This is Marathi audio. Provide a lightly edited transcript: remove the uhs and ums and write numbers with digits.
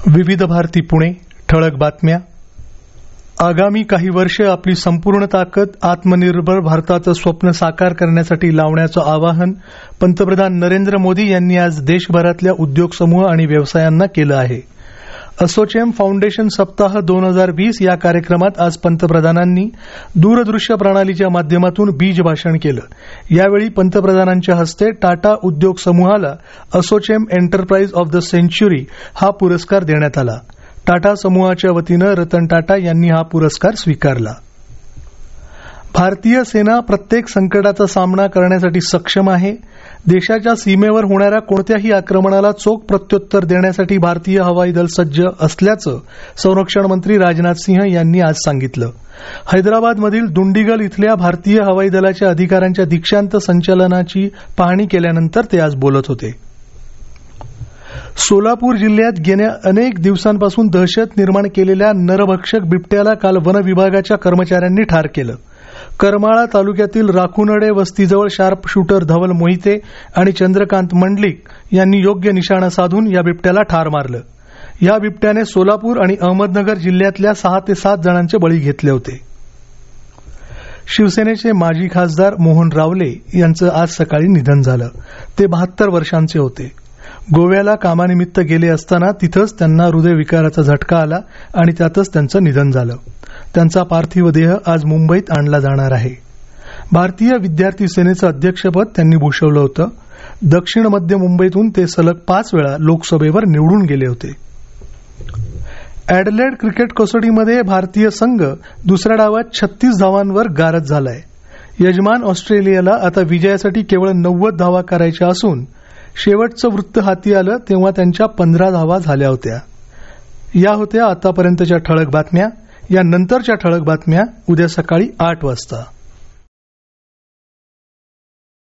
विविध भारती पुणे ठळक बातम्या. आगामी काही वर्षे आपली संपूर्ण ताकद आत्मनिर्भर भारताचं स्वप्न साकार करण्यासाठी लावण्याचं आवाहन पंतप्रधान नरेंद्र मोदी यांनी आज देशभरातल्या उद्योग समूह आणि व्यवसायांना केलं आहे. असोचेम फाउंडेशन सप्ताह 2020 या कार्यक्रमात आज पंतप्रधानांनी दूरदृश्य प्रणालीच्या माध्यमातून बीज भाषण केलं. यावेळी पंतप्रधानांच्या हस्ते टाटा उद्योग समूहाला ASSOCHAM enterprise of the century हा पुरस्कार देण्यात आला. टाटा समूहाच्या वतीनं रतन टाटा यांनी हा पुरस्कार स्वीकारला. भारतीय सेना प्रत्येक संकटाचा सामना करण्यासाठी सक्षम आहे. देशाच्या सीमेवर होणाऱ्या कोणत्याही आक्रमणाला चोख प्रत्युत्तर देण्यासाठी भारतीय हवाई दल सज्ज असल्याचं संरक्षण मंत्री राजनाथ सिंह यांनी आज सांगितलं. हैदराबादमधील दुंडीगल इथल्या भारतीय हवाई दलाच्या अधिकाऱ्यांच्या दीक्षांत संचलनाची पाहणी केल्यानंतर ते आज बोलत होते. सोलापूर जिल्ह्यात गेल्या अनेक दिवसांपासून दहशत निर्माण केलेल्या नरभक्षक बिबट्याला काल वन विभागाच्या कर्मचाऱ्यांनी ठार केलं. करमाळा तालुक्यातील राखुनडे वस्तीजवळ शार्प शूटर धवल मोहिते आणि चंद्रकांत मंडलिक यांनी योग्य निशाणा साधून या बिबट्याला ठार मारलं. या बिबट्याने सोलापूर आणि अहमदनगर जिल्ह्यातल्या 6 ते 7 जणांचे बळी घेतले होते. शिवसेनेचे माजी खासदार मोहन रावले यांचं आज सकाळी निधन झालं. ते 72 वर्षांचे होते. गोव्याला कामानिमित्त गेले असताना तिथंच त्यांना हृदयविकाराचा झटका आला आणि त्यातच त्यांचं निधन झालं. त्यांचा पार्थिव देह आज मुंबईत आणला जाणार आहे. भारतीय विद्यार्थी सेनेचं अध्यक्षपद त्यांनी भूषवलं होतं. दक्षिण मध्य मुंबईतून ते सलग 5 वेळा लोकसभेवर निवडून गेले होते. ॲडलेड क्रिकेट कसोटीमध्ये भारतीय संघ दुसऱ्या डावात 36 धावांवर गारद झालाय. यजमान ऑस्ट्रेलियाला आता विजयासाठी केवळ 90 धावा करायच्या असून शेवटचं वृत्त हाती आलं तेव्हा त्यांच्या 15 धावा झाल्या होत्या. या होत्या आतापर्यंतच्या ठळक बातम्या. या नंतरच्या ठळक बातम्या उद्या सकाळी 8 वाजता.